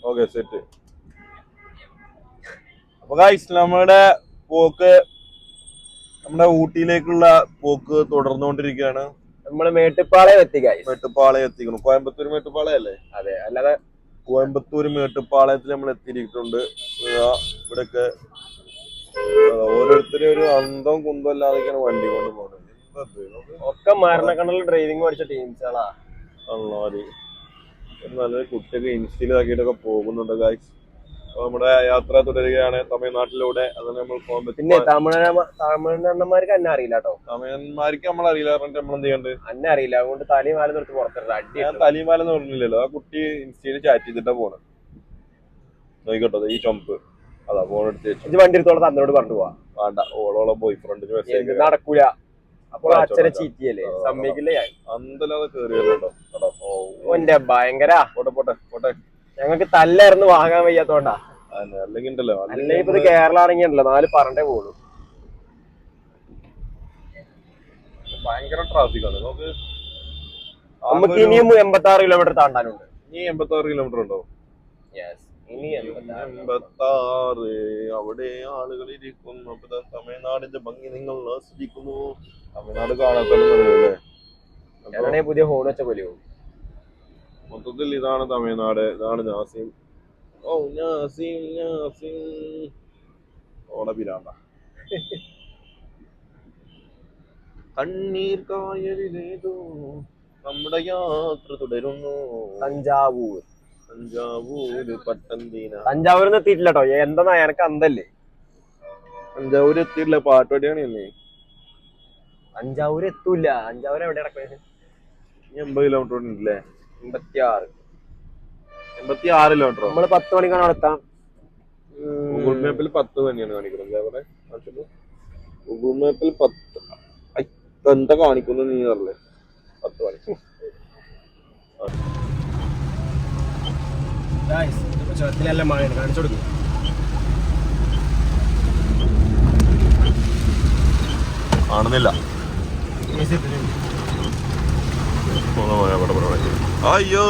Okay set. അപ്പൊ guys നമ്മുടെ പോക്ക് നമ്മുടെ ഊട്ടിയിലേക്കുള്ള പോക്ക് തുടർന്നുകൊണ്ടിരിക്കുകയാണ്. നമ്മള് മേട്ടുപ്പാളയം എത്തി ഗൈസ്. മേട്ടുപ്പാളയം എത്തിക്കണം. കോയമ്പത്തൂർ മേട്ടുപ്പാളയം അല്ലേ? അതെ, അല്ലാതെ കോയമ്പത്തൂർ മേട്ടുപ്പാളയത്തിൽ നമ്മൾ എത്തിയിരിക്കുന്നുണ്ട്. ഇവിടെയൊക്കെ ഓരോരുത്തരും ഒരു അന്തവും കുന്തവും അല്ലാതെയൊക്കെയാണ് വണ്ടി കൊണ്ട് പോകുന്നത്. ഒക്കെ മരണക്കണ്ടൽ ഡ്രൈവിംഗ് പഠിച്ച ടീംസുകളാ. നല്ലൊരു കുട്ടിയൊക്കെ ഇൻസ്റ്റയിലാക്കിയിട്ടൊക്കെ പോകുന്നുണ്ട് ഗൈസ്. നമ്മുടെ യാത്ര തുടരുകയാണ് തമിഴ്നാട്ടിലൂടെ. അത് നമ്മൾ പിന്നെ തമിഴ്നാടന്മാർക്ക് എന്നെ അറിയില്ല കേട്ടോ. തമിഴന്മാർക്ക് നമ്മളറിയില്ല പറഞ്ഞിട്ട് നമ്മൾ എന്ത് ചെയ്യണ്ട്? എന്നെ അറിയില്ല, അതുകൊണ്ട് തലയും മാല നിർത്തി പുറത്തിട്ട് അടി. ഞാൻ തലയും മാല എന്ന് പറഞ്ഞില്ലല്ലോ. ആ കുട്ടി ഇൻസ്റ്റയിൽ ചാറ്റ് ചെയ്തിട്ടാ പോണ്. നോക്കിക്കോട്ടോ ഈ ചുമപ്പ് അതാ ഫോൺ എടുത്ത് വണ്ടി എടുത്തോളം തന്നോട് പറഞ്ഞു പോവാ. വേണ്ട, ഓളോളം ബോയ് ഫ്രണ്ടിന് മെസ്സേജ് നടക്കൂല. അപ്പോൾ അച്ഛനെ ചീറ്റ് ചെയ്യല്ലേ, സമ്മതിക്കില്ലേ? അന്തല്ലാതെ കേറിയല്ലോ. ഓന്റെ ഭയങ്കര പോട്ടെ പോട്ടെ പോട്ടെ. ഞങ്ങൾക്ക് തല്ലായിരുന്നു വാങ്ങാൻ വയ്യാത്തോണ്ടാ. അല്ലെങ്കിൽ ഉണ്ടല്ലോ, അല്ലെങ്കിൽ ഇപ്പൊ ഇത് കേരള ആണെങ്കിലോ 4 പറഞ്ഞേ പോകുള്ളൂ. ഭയങ്കര ട്രാഫിക് ആണ്. നമുക്ക് ഇനിയും 86 കിലോമീറ്റർ താണ്ടാനുണ്ട്. ഇനി 86 കിലോമീറ്റർ ഉണ്ടോ? ഇനി 86. അവിടെ ആളുകൾ ഇരിക്കുന്നു. തമിഴ്നാടിന്റെ ഭംഗി നിങ്ങൾ ആസ്വദിക്കുന്നു. തമിഴ്നാട് കാണാത്തല്ലേ പുതിയ ഹോൺ വെച്ച പോലെയോ. മൊത്തത്തിൽ ഇതാണ് തമിഴ്നാട്. ഇതാണ് നാസിം. ഓ നാസിം നാസിം ഓടപ്പിലാണ്ട. കണ്ണീർ കായലിലേതോ നമ്മുടെ യാത്ര തുടരുന്നു. തഞ്ചാവൂർ പട്ടന്തീന. തഞ്ചാവൂരിൽ നിന്ന് എത്തിയിട്ടില്ല കേട്ടോ. എന്താ എനക്ക് അന്തല്ലേ. തഞ്ചാവൂർ എത്തിയിട്ടില്ല. പാട്ടുപടിയാണ് ഇന്ന്. തഞ്ചാവൂർ എത്തൂല. തഞ്ചാവൂർ എവിടെ കിടക്കുന്നത്? 80 കിലോമീറ്റർ ഉണ്ടല്ലേ? 86 കിലോമീറ്റർ. നമ്മള് 10 മണിക്കാണ് നടത്താം. ഗൂഗിൾ മാപ്പിൽ 10 തന്നെയാണ് കാണിക്കുന്നത്. അവിടെ ഗൂഗിൾ മാപ്പിൽ 10 എന്താ കാണിക്കുന്നു നീ പറഞ്ഞേ? 10 മണി. ചുരത്തിലെല്ലാം മഴയാണ്. കാണിച്ചു കൊടുക്കും. കാണുന്നില്ല. അയ്യോ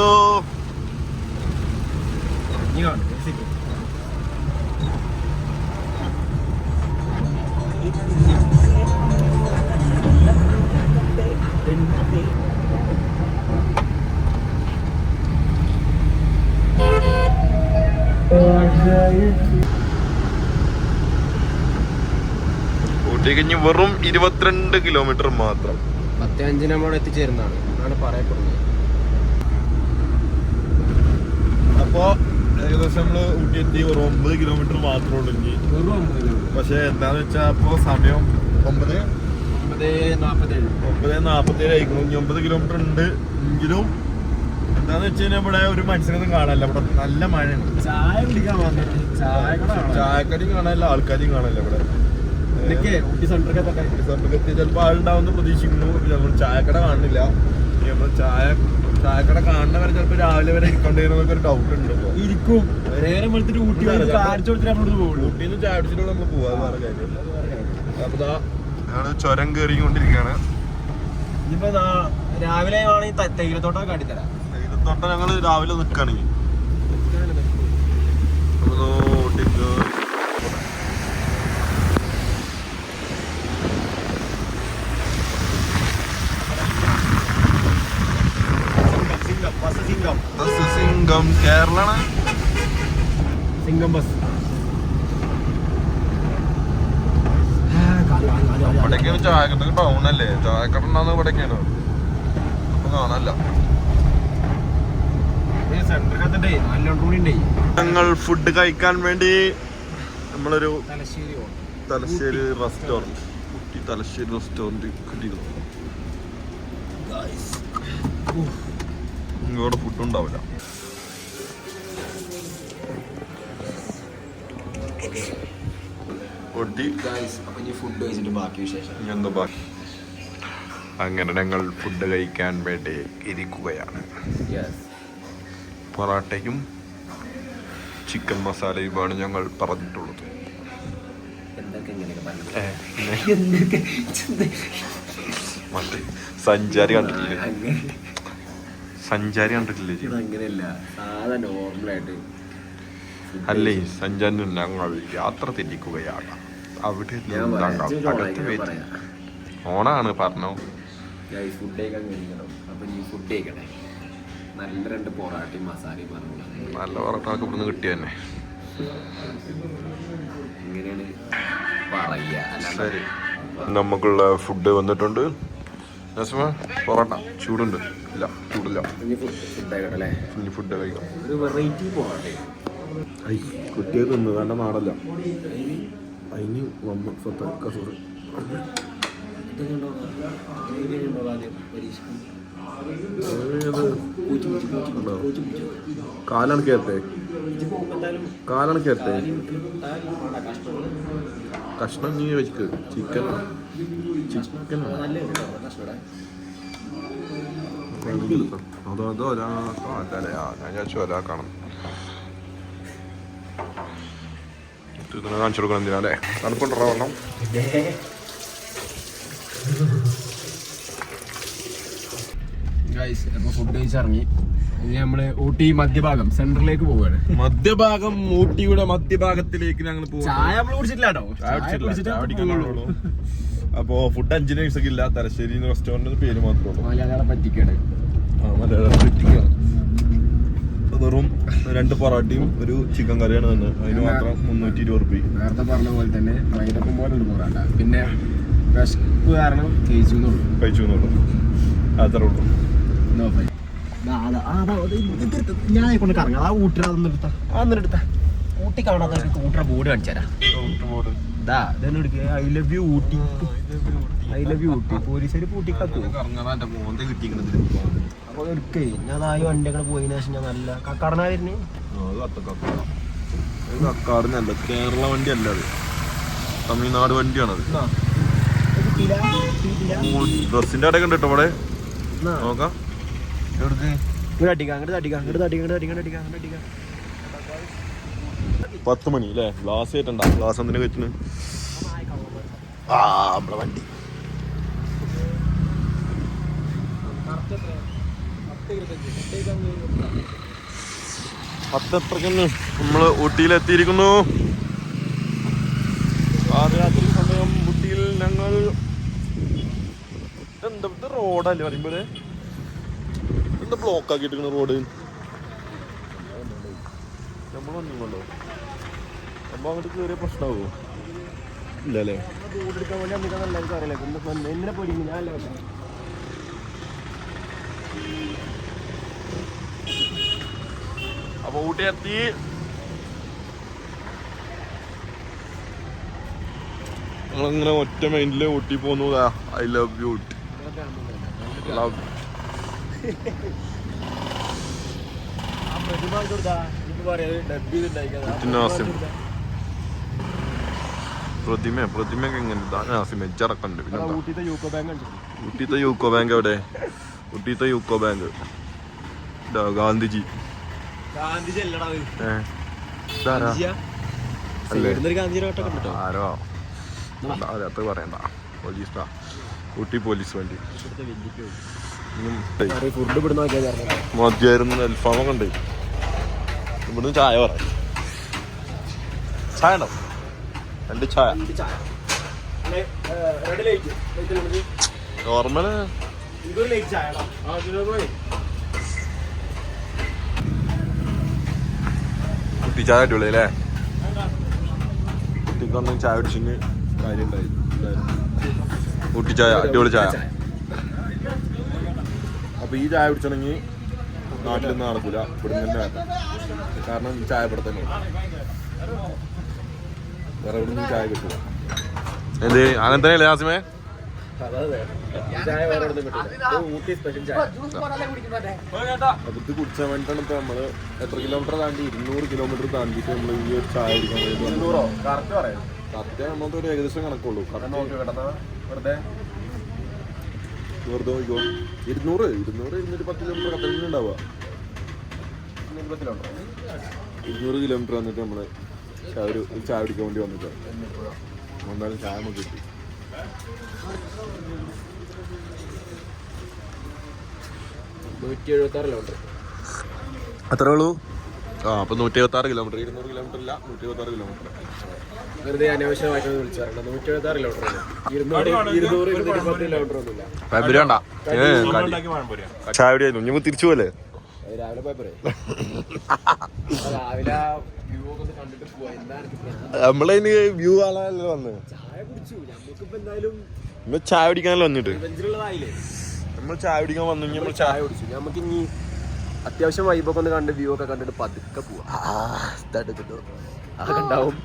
ഊട്ടിക്ക് വെറും 22 കിലോമീറ്റർ മാത്രം. 10:05 നമ്മൾ എത്തിച്ചേരുന്നതാണ് എന്നാണ് പറയപ്പെടുന്നത്. അപ്പോ ഏകദേശം നമ്മള് ഊട്ടി എത്തി. ഒരു 9 കിലോമീറ്റർ മാത്രമേ ഉള്ളൂ ഇനി. പക്ഷെ എന്താന്ന് വെച്ചാ അപ്പൊ സമയം 9:47 ആയിക്കണം. ഇനി 9 കിലോമീറ്റർ ഉണ്ട്. എങ്കിലും എന്താന്ന് വെച്ച് കഴിഞ്ഞാൽ ഇവിടെ ഒരു മനുഷ്യനൊന്നും കാണാനില്ല. ഇവിടെ നല്ല മഴയാണ്. ചായക്കടിയും കാണാനില്ല, ആൾക്കാരെയും കാണാനില്ല. ഇവിടെ ചിലപ്പോ ആളുണ്ടാവുന്ന പ്രതീക്ഷിക്കുന്നു. നമ്മൾ ചായക്കട കാണുന്നില്ല. നമ്മൾ ചായക്കട കാണുന്ന വരെ ചിലപ്പോ രാവിലെ വരെ ഇരിക്കൊണ്ടിരുന്നൊക്കെ ഒരു ഡൗട്ട് ഉണ്ട്. ഇരിക്കും. ഊട്ടിന്ന് ചായ അടിച്ചിട്ട് നമ്മൾ പോവാ. വേറെ കാര്യം. അപ്പൊ ഞങ്ങള് ചുരം കയറിക്കൊണ്ടിരിക്കുകയാണ്. ഇനിയിപ്പോ രാവിലെ തേയിലത്തോട്ടം കാട്ടിത്തരാം. തേയിലത്തോട്ടം ഞങ്ങള് രാവിലെ നിൽക്കുകയാണെങ്കിൽ സിംഗം കേരളാണ്. സിംഗം ബസ് ഇവിടേക്കാണ് ചായക്കട ടൗൺ അല്ലേ? ചായക്കട ഉണ്ടാകുന്നത് ഇവിടേക്കാണ്. അപ്പൊ കാണാനല്ല. ഞങ്ങൾ ഫുഡ് കഴിക്കാൻ വേണ്ടി നമ്മളൊരു തലശ്ശേരി റെസ്റ്റോറന്റ് തലശ്ശേരി റെസ്റ്റോറന്റ് കിട്ടിയിരുന്നു. ഇവിടെ ഫുഡ് ഉണ്ടാവില്ല. അങ്ങനെ ഞങ്ങൾ ഫുഡ് കഴിക്കാൻ വേണ്ടി ഇരിക്കുകയാണ്. പൊറാട്ടയും ചിക്കൻ മസാലയുമാണ് ഞങ്ങൾ പറഞ്ഞിട്ടുള്ളത്. മറ്റേ സഞ്ചാരി കണ്ടിട്ടില്ലേ? അങ്ങനെയല്ല, സാധാ നോർമലായിട്ട് അല്ലേ സഞ്ജന് ഞങ്ങൾ യാത്ര തിരിക്കുകയാണ്. അവിടെ ഓണാണ് പറഞ്ഞോ. ഫുഡ് കഴിക്കാൻ കഴിക്കണം. അപ്പൊ നീ ഫുഡ് കഴിക്കണേ. നല്ല 2 പൊറാട്ടയും മസാലയും പറഞ്ഞു. നല്ല പൊറോട്ട ഇവിടുന്ന് കിട്ടിയ തന്നെ. ഇങ്ങനെയാണ് പറയാ. ശരി, നമുക്കുള്ള ഫുഡ് വന്നിട്ടുണ്ട്. പൊറോട്ട ചൂടുണ്ട്? ഇല്ല, ചൂടില്ല. ഇനി ഫുഡ് കഴിക്കാം. ഒരു വെറൈറ്റി പൊറോട്ട കുട്ടിയെ തിന്നു വേണ്ട നാടല്ല. അതിന് കസൂറ് കാലാണ് കേട്ടെ, കാലാണ് കേട്ടെ. കഷ്ണം നീ വെച്ചിട്ട് ചിക്കൻ അതോ ഒരാൾക്കല്ലേ? ഞാൻ വിചാരിച്ചു ഒരാൾക്കാണ്. ഇതിനെ കാണിച്ചു കൊടുക്കണം എന്തിനാ അല്ലേ? തണുപ്പുണ്ടോ വെള്ളം? ഫുഡ് കഴിച്ചിറങ്ങി. ഇനി നമ്മള് ഊട്ടി മധ്യഭാഗം സെന്ററിലേക്ക് പോവുകയാണ്. മധ്യഭാഗം, ഊട്ടിയുടെ മധ്യഭാഗത്തിലേക്ക് ഞങ്ങൾ ചായ നമ്മൾ കുടിച്ചിട്ടില്ല കേട്ടോ. അപ്പോ ഫുഡ് 5 ദിവസമൊക്കെ ഇല്ല. തലശ്ശേരി റെസ്റ്റോറന്റ് പേര് മാത്രമേ ഉള്ളൂ. മലയാളം പറ്റിക്കാണ്. വെറും 2 പൊറാട്ടയും ഒരു ചിക്കൻ കറിയാണ് തന്നെ. അതിന് മാത്രം 320 റുപ്യ. നേരത്തെ പറഞ്ഞ പോലെ തന്നെ വൈകിട്ടപ്പം പോലെ ഒരു പൊറാട്ട. പിന്നെ വിശപ്പ് കാരണം കഴിച്ചു എന്നുള്ളൂ. അത്രേ ഉള്ളൂ. ഞാൻ കൊണ്ട് കറങ്ങാം. ആ ഊട്ടി അതൊന്നെടുത്ത ഊട്ടി കാണാത്ത ഊട്ടിയുടെ ബോർഡ് കാണിച്ചു തരാം. I love you Ooty, I love you Ooty. പോലീസുകാർ പൂട്ടിക്കത്തു. അപ്പൊ എടുക്കേ ഞാൻ ആ വണ്ടിയൊക്കെ പോയതിനു ശേഷം ഞാൻ നല്ല കക്കാടനായിരുന്നു. കക്കാടിനല്ല, കേരള വണ്ടി അല്ല, അത് തമിഴ്നാട് വണ്ടിയാണത്. ബസ്സിന്റെ അടക്കം ഉണ്ട് കേട്ടോ ഇവിടെ. നോക്കാം. 10 മണി അല്ലേ? ഗ്ലാസ് ആയിട്ടുണ്ടാ? ഗ്ലാസ് എന്തിനാ കഴിച്ചു? നമ്മളെ വണ്ടി പത്തത്രക്കന്ന് നമ്മള് ഊട്ടിയിലെത്തിയിരിക്കുന്നു. പാദയാത്ര സമയം ഊട്ടിയിൽ ഞങ്ങൾ എന്താ റോഡല്ലേ പറയുമ്പോലെ? എന്താ ബ്ലോക്ക് ആക്കിയിട്ടിരിക്കുന്ന റോഡ്? നമ്മളൊന്നും കൊണ്ടോ അപ്പൊ അങ്ങോട്ട് കയറിയ പ്രശ്നമാവോ? ഇല്ല അല്ലേ? അപ്പൊ ഊട്ടി എത്തി. ഞങ്ങളിങ്ങനെ ഒറ്റ മൈൻഡില് ഊട്ടി പോന്നു. I love you Ooty. പ്രതിമയൊക്കെ എങ്ങനെ മെച്ചറക്കുണ്ട്. പിന്നെ ഊട്ടിത്തെ യൂക്കോ ബാങ്ക് എവിടെ? ഊട്ടിത്തെ യൂക്കോ ബാങ്ക് ഗാന്ധിജി. ആരോ അത്ര പറയണ്ട. പോലീസ്, ഊട്ടി പോലീസ് വണ്ടി മതിയായിരുന്നു. അൽഫാമൊക്കെ ഉണ്ട്. ഇവിടുന്ന് ചായ പറയാം. ചായ ഉണ്ടോ? 2 ചായ നോർമല്. കുട്ടി ചായ അടിപൊളി അല്ലേ? കുട്ടിക്കൊന്നും ചായ കുടിച്ചിന് കാര്യം ഉണ്ടായി. ഊട്ടി ചായ അടിപൊളി ചായ. അപ്പൊ ഈ ചായ കുടിച്ചിട്ടുണ്ടെങ്കിൽ നാട്ടിലൊന്നും നടക്കൂല, ഇവിടുന്ന് തന്നെ വേണ്ട. കാരണം ഈ ചായ ഇവിടെ തന്നെ വേറെ എവിടെ നിന്നും ചായ കിട്ടില്ല. എന്ത് അങ്ങനെ തന്നെയല്ലേ ആസിമേ? അപ്പൊ ഇത് കുടിച്ചാൻ വേണ്ടിയിട്ടാണ് ഇപ്പൊ നമ്മള് എത്ര കിലോമീറ്റർ താണ്ടി? 200 കിലോമീറ്റർ താണ്ടിട്ട് നമ്മള് ഈ ഒരു ചായ കുടിക്കാൻ വേണ്ടി. കറക്റ്റ് നമുക്ക് ഒരു ഏകദേശം കണക്കുള്ളൂ. വെറുതെ നോക്കിക്കോ. 200 210 കിലോമീറ്റർ കത്തന്നെ ഉണ്ടാവുക. 200 കിലോമീറ്റർ വന്നിട്ട് നമ്മള് ഒരു ചായ കുടിക്കാൻ വേണ്ടി വന്നിട്ട് വന്നാലും ചായ നമുക്ക് കിട്ടി. അത്രേ ഉള്ളൂ. ആ അപ്പൊ 176 കിലോമീറ്റർ 200 കിലോമീറ്റർ ഇല്ല 176 കിലോമീറ്റർ. വെറുതെ അനാവശ്യമായിട്ട് വിളിച്ചു പറയണ്ട. 176 കിലോമീറ്റർ 200 കിലോമീറ്റർ ഒന്നുമില്ല. ഫെബ്രുവരി വേണ്ട ചായ കുടിയായിരുന്നു. ഞമ്മ തിരിച്ചു പോലെ രാവിലെ പോയപ്പോ രാവിലെ വ്യൂ ഒക്കെ കണ്ടിട്ട് പോവാ. എന്താണ് നമ്മളതിന് വ്യൂ കാണാനല്ലോ വന്ന്. ചായ കുടിച്ചു. നമുക്കിപ്പോ എന്തായാലും നമ്മൾ ചായ കുടിക്കാനല്ലോ വന്നിട്ട്. ബെഞ്ചിലുള്ളതായില്ലേ, നമ്മൾ ചായ കുടിക്കാൻ വന്നു. നമ്മൾ ചായ കുടിച്ചു. നമുക്ക് ഇനി അത്യാവശ്യം വൈബൊക്കെ ഒന്ന് കണ്ട് വ്യൂ ഒക്കെ കണ്ടിട്ട് പതുക്കെ പോവാം. അതൊക്കെ ഉണ്ടാവും.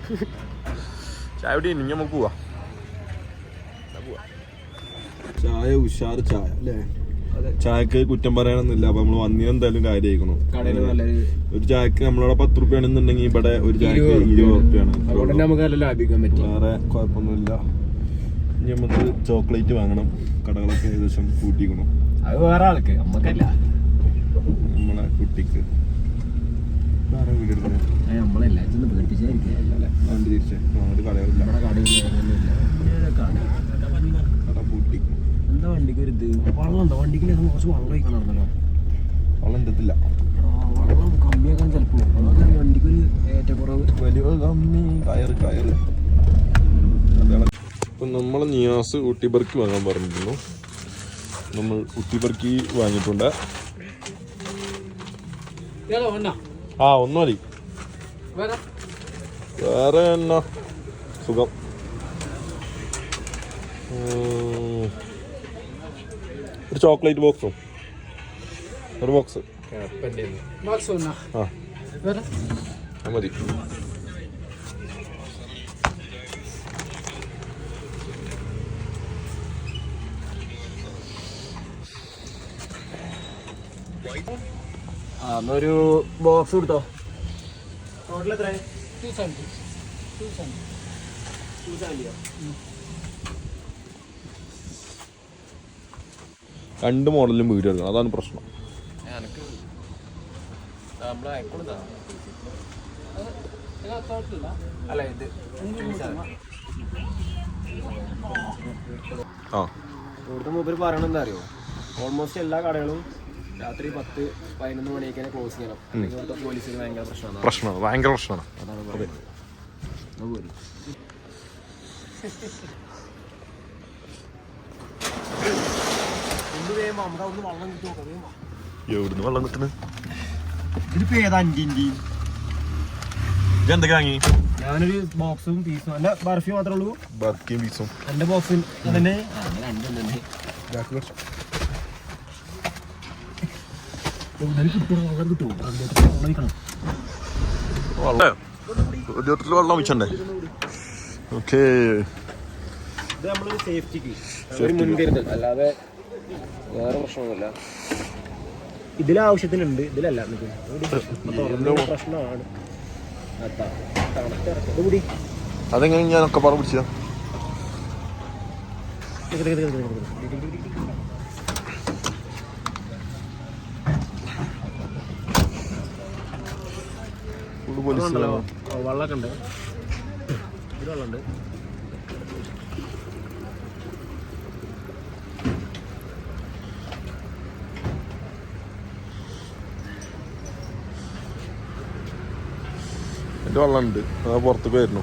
ചായ കുടി ഇനി നമുക്ക് പോവാ. ചായ ഉഷാറ് ചായ അല്ലേ? ചായക്ക് കുറ്റം പറയാനൊന്നുമില്ല. അപ്പൊ നമ്മള് വന്നിന് എന്തായാലും കാര്യമായിക്കണു. കടയിൽ നല്ലൊരു ഒരു ചായക്ക് നമ്മളവിടെ 10 രൂപ ആണെന്നുണ്ടെങ്കിൽ ഇവിടെ ഒരു ചായക്ക് 20 രൂപയാണ്. അതുകൊണ്ട് തന്നെ നമുക്ക് നല്ല ലാഭിക്കാൻ പറ്റും. വേറെ കുഴപ്പമൊന്നുമില്ല. ഇനി നമുക്ക് ചോക്ലേറ്റ് വാങ്ങണം. കടകളൊക്കെ ഏകദേശം കൂട്ടിക്കണം. അത് വേറെ ആൾക്ക്, നമ്മക്കല്ല, നമ്മളെ കുട്ടിക്ക്. വേറെ വീട് എടുക്കണേ നമ്മളല്ല പേടിപ്പിച്ചായിരിക്കും. വണ്ടി തിരിച്ചേ ഒരു കടകളില്ല. നമ്മുടെ കടയിൽ കട പൂട്ടി. എന്താ വണ്ടിക്ക് ഒരു ഇത് വെള്ളം ഉണ്ടോ? വണ്ടിക്ക് കുറച്ച് വെള്ളം ഒഴിക്കണമല്ലോ. വെള്ളം എത്തത്തില്ല. വെള്ളം കമ്മിയാക്കാൻ ചിലപ്പോൾ അതൊക്കെ വണ്ടിക്കൊരു ഏറ്റക്കുറവ്. വലിയ കമ്മി കയറ് കയറ്. അപ്പം നമ്മൾ നിയാസ് ഊട്ടി ബർക്കി വാങ്ങാൻ പറഞ്ഞിരുന്നു. നമ്മൾ ഊട്ടി ബർക്കി വാങ്ങിയിട്ടുണ്ട്. ആ ഒന്നും മതി. വേറെ എന്നാ സുഖം. ഒരു ചോക്ലേറ്റ് ബോക്സും ഒരു ബോക്സ് ആ മതി. എന്നൊരു ബോക്സ് കൊടുത്തോ. രണ്ട് മോഡലും വീഡിയോ എടുക്കണം. അതാണ് പ്രശ്നം. അല്ല ഇത് ആ ഇവിടുത്തെ മൂപ്പര് പറയണത് എന്താ അറിയോ? ഓൾമോസ്റ്റ് എല്ലാ കടകളും രാത്രി 10-11 മണിയൊക്കെ ക്ലോസ് ചെയ്യണം. അല്ലെങ്കിൽ ഇവിടുത്തെ പോലീസിന് ഭയങ്കര പ്രശ്നമാണ്. ഭയങ്കര പ്രശ്നമാണ്. അതാണ് പറയുന്നത്. എവിടുന്ന് വെള്ളം കിട്ടുന്നത്? ഇതിപ്പോ ഏതാ? ഇതെന്തൊക്കെ വാങ്ങി? ഞാനൊരു ബോക്സും പീസും. എന്റെ ബർഫി മാത്രമേ ഉള്ളൂ. ബർക്കിയും പീസും എന്റെ ബോക്സിൽ തന്നെ വെള്ളം വെച്ചണ്ടേ? ഓക്കേ. ഇത് നമ്മളൊരു സേഫ്റ്റിക്ക് ഒരു മുൻകരുതൽ, അല്ലാതെ വേറെ പ്രശ്നമൊന്നുമില്ല. ഇതിലാവശ്യത്തിനുണ്ട്, ഇതിലല്ല. പ്രശ്നമാണ്. അതെങ്ങനെ ഞാനൊക്കെ പറ പിടിച്ച വെള്ളമൊക്കെ ഉണ്ട്. ഇത് വെള്ളമുണ്ട്. എന്റെ വെള്ളമുണ്ട്. അത് പുറത്തേക്ക് വരുന്നു.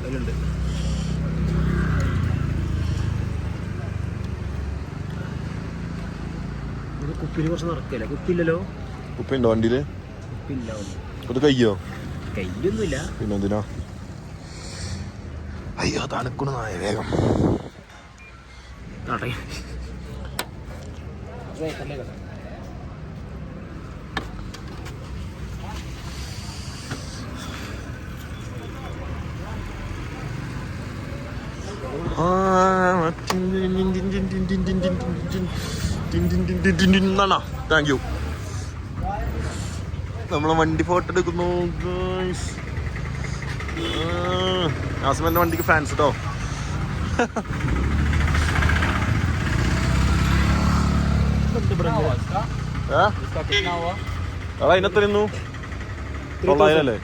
കുപ്പിയിൽ കുറച്ച് നടക്കില്ല. കുപ്പില്ലല്ലോ. കുപ്പിയുണ്ടോ വണ്ടിയില്? കുപ്പില്ല. അത് കയ്യോ? കയ്യൊന്നുമില്ല. പിന്നെ എന്തിനാ? അയ്യോ തണുക്കണ നായ. വേഗം താങ്ക് യു. നമ്മളെ വണ്ടി ഫോട്ടോ എടുക്കുന്നു. ആസ്മന്റെ വണ്ടിക്ക് ഫാൻസ് കേട്ടോ. അതിനെത്രയുന്നു? 900 അല്ലേ?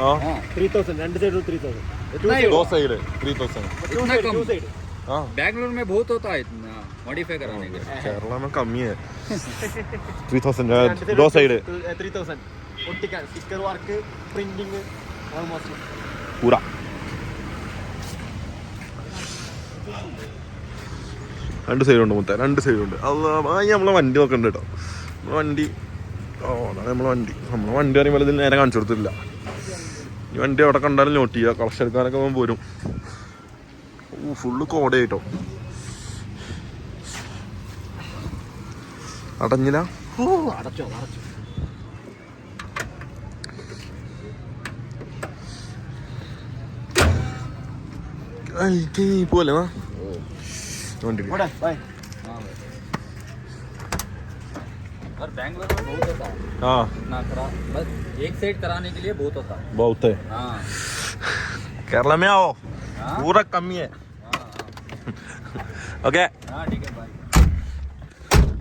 ആ 3000. രണ്ട് സൈഡ് 3000. दो साइड है 3000. इतना कम? हाँ बैंगलोर में बहुत होता है इतना मॉडिफाई कराने का. केरला में कम ही है. 3000 दो साइड है. 3000. ഒട്ടിക്കാൻ സ്റ്റിക്കർ വർക്ക് പ്രിന്റിങ് ഓൾമോസ്റ്റ് പൂര രണ്ട് സൈഡുണ്ട് മൊത്തം, രണ്ട് സൈഡുണ്ട്. അത് നമ്മളെ വണ്ടി നോക്കണ്ട കേട്ടോ. വണ്ടി അതാണ് നമ്മളെ വണ്ടി പറയുമ്പോൾ ഇതിൽ നേരെ കാണിച്ചു കൊടുത്തില്ല. ഈ വണ്ടി അവിടെ കണ്ടാലും നോട്ട് ചെയ്യുക. കളക്ഷൻ എടുക്കാനൊക്കെ പോകുമ്പോൾ പോരും. ഫുള്ള് കോടയായിട്ടോ. അടഞ്ഞില്ല. അടച്ചോ പോലെ और बैंगलोर में बहुत होता है हाँ इतना खराब, बस एक साइड कराने के लिए बहुत होता है. बहुत है. हाँ केरला में आओ, हाँ? पूरा कमी है. ഓക്കെ. हाँ ठीक है भाई.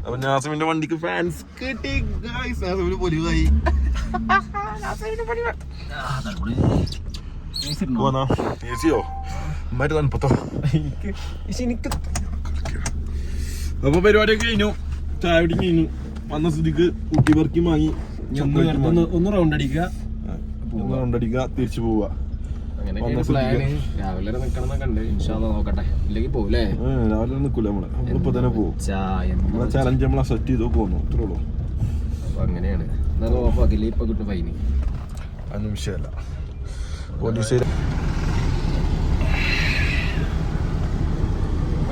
അപ്പൊ നാസിമിന്റെ വണ്ടിക്ക് ഫാൻസ് കിട്ടി ഗൈസ്. നാസിമിന് പൊലിവായി. പോന്നാ ഏസിയോ മറ്റേ തണുപ്പത്തോ. അപ്പൊ പരിപാടിയൊക്കെ കഴിഞ്ഞു. ചായ കുടി കഴിഞ്ഞു. വന്ന സ്ഥിതിക്ക് ഊട്ടി വർക്കി വാങ്ങി ഒന്ന് റൗണ്ട് അടിക്കുക, തിരിച്ചു പോവുക. രാവിലെ നിക്കണം കണ്ട് ഇൻഷാല്ലാ നോക്കട്ടെ, ഇല്ലെങ്കിൽ പോകൂലേ. രാവിലെ നിൽക്കൂല നമ്മളിപ്പോ തന്നെ പോകും. നമ്മളെ ചലഞ്ച് നമ്മൾ അക്സെപ്റ്റ് ചെയ്തോ പോന്നു, അത്രേ ഉള്ളൂ. അപ്പൊ അങ്ങനെയാണ്. ഓഫാക്കില്ല, ഇപ്പൊ കിട്ടും ഫൈന്. അതൊന്നും വിഷയമല്ല. പോലീസ്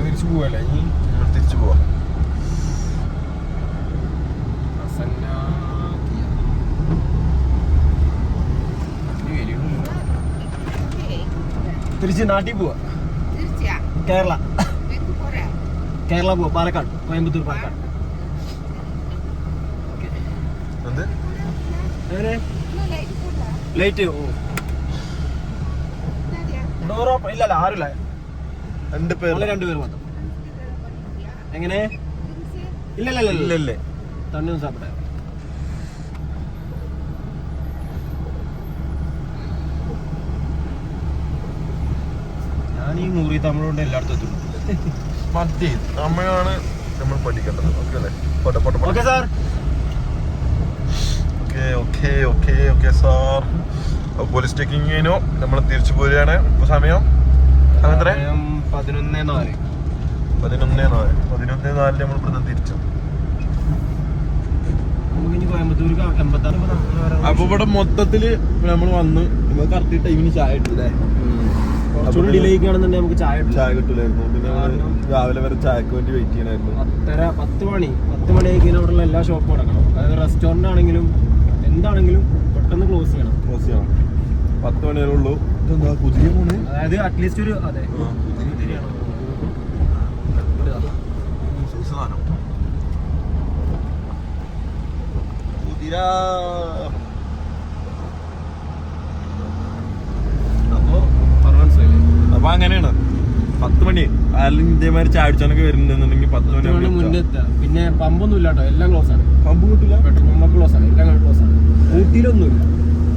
തിരിച്ചു പോവല്ലേ? തിരിച്ചു പോവാം. തിരിച്ച് നാട്ടിൽ പോവാ. കേരള പോവാ. പാലക്കാട്, കോയമ്പത്തൂർ, പാലക്കാട്. ലൈറ്റ് ഡോറോ ഇല്ലല്ല, ആരുമില്ല. രണ്ടുപേർ മാത്രം. എങ്ങനെ? ഇല്ലല്ലേ തണ്ണി സാപ്പിട്ട. ഞാൻ ഈ മൂറി തമിഴുകൊണ്ട് എല്ലായിടത്തും എത്തുള്ളൂ. മതി, തമിഴാണ് നമ്മൾ പഠിക്കേണ്ടത്. ഓക്കെ അല്ലേ? Okay sir. Okay sir. Police checking കഴിഞ്ഞു. നമ്മൾ തിരിച്ചു പോരുകയാണ്. ഇപ്പൊ സമയം 11:04. 11:04 നമ്മൾ ഇവിടുന്ന് തിരിച്ചു. അപ്പൊ ഇവിടെ മൊത്തത്തില് നമ്മൾ വന്ന് കറക്റ്റ് ടൈമിന് ചായ കിട്ടൂലേ? ഡിലേ ആണെന്നുണ്ടെങ്കിൽ നമുക്ക് ചായ കിട്ടൂലായിരുന്നു. പിന്നെ രാവിലെ വരെ ചായക്ക് വേണ്ടി വെയിറ്റ് ചെയ്യണമായിരുന്നു. 10 മണി ആയിക്കഴിഞ്ഞാൽ എല്ലാ ഷോപ്പും അടക്കണം. അതായത് റെസ്റ്റോറന്റ് ആണെങ്കിലും എന്താണെങ്കിലും പെട്ടെന്ന് ക്ലോസ് ചെയ്യണം. 10 മണി വരെ ഉള്ളൂ. ഇതെന്താ പുതിയ പോണേ? അതായത് അറ്റ്ലീസ്റ്റ് ഒരു അതെ അപ്പൊ അങ്ങനെയാണ്. 10 മണി ആരും ഇതേമാതിരി ചായ അടിച്ചാനൊക്കെ വരുന്നുണ്ടെന്നുണ്ടെങ്കിൽ 10 മണി മുന്നേ എത്താം. പിന്നെ പമ്പൊന്നും ഇല്ല കേട്ടോ, എല്ലാം ക്ലോസ് ആണ്. പമ്പ് കിട്ടില്ല, പെട്രോൾ പമ്പ് ക്ലോസ് ആണ്, എല്ലാം ക്ലോസ് ആണ്. ഊട്ടിയിലൊന്നുമില്ല.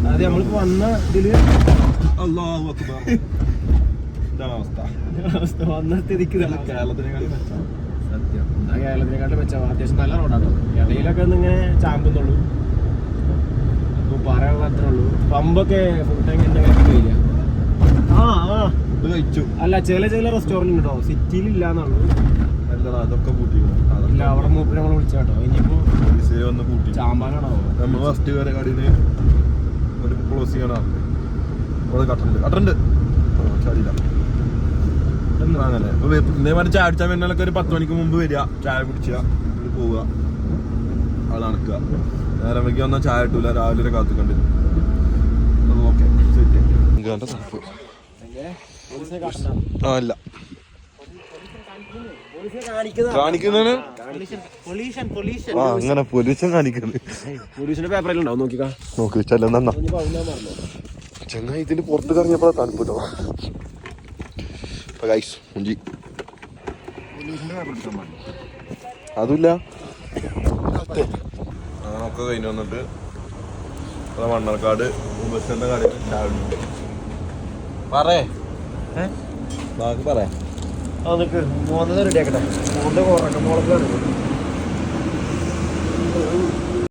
അതായത് നമ്മളിപ്പോ വന്ന ഇതില് അല്ലാഹു അക്ബർ. ഇതാണ് അവസ്ഥ. വന്ന സ്ഥിതിക്ക് കേരളത്തിനെക്കാളും മെച്ചമാണ്. സത്യം, കേരളത്തിനെക്കാട്ടും മെച്ചമാണ്. അത്യാവശ്യം നല്ല റോഡാണ്. ഇടയിലൊക്കെ ഒന്നിങ്ങനെ ചാമ്പുന്നുള്ളൂ. അപ്പൊ പറയാനുള്ള അത്രേ ഉള്ളൂ. പമ്പൊക്കെ ഫുൾ ടൈം എന്തെങ്കിലും വരിക. കഴിച്ചു. അല്ല, ചില റെസ്റ്റോറന്റ് ഉണ്ടോ സിറ്റിയിൽ ഇല്ലാന്നുള്ളൂ. അതൊക്കെ കൂട്ടി ഇല്ല, അവിടെ മൂപ്പിൽ നമ്മൾ വിളിച്ച കേട്ടോ. ഇനിയിപ്പോ വന്ന് കൂട്ടി ചാമ്പാനാണോ നമ്മൾ ഫസ്റ്റ് വരെ കടയില് ഒരു ക്ലോസ് ചെയ്യണമല്ലേ? അവിടെ കട്ടുണ്ട് ചാടിയില്ല. അങ്ങനെ ഇതേമാതിരി ചായ അടിച്ചാൽ വരുന്നതൊക്കെ ഒരു 10 മണിക്ക് മുമ്പ് വരിക, ചായ കുടിക്കുക, പോവുക, അത് നടക്കുക. നേരം വൈകി വന്നാൽ ചായ കിട്ടൂല. രാവിലെ കാത്തുക്കണ്ട്. Okay set. ഇല്ല കാണിക്കുന്നതാണ്. അങ്ങനെ പൊല്യൂഷൻ കാണിക്കുന്നത്. പോലീസിന്റെ പേപ്പറിൽ ഉണ്ടാവും, നോക്കിക്കാ. നോക്കി ചെല്ലുന്ന ചെങ്ങായി ഇതിന്റെ പുറത്ത് കറങ്ങിയപ്പോ തണുപ്പിട്ടോ. അതുമില്ല. ഒക്കെ കഴിഞ്ഞ് വന്നിട്ട് മണ്ണാർക്കാട് ബസ്സിന്റെ കടയിൽ ചായ പറയാ. റെഡി ആക്കട്ടെ.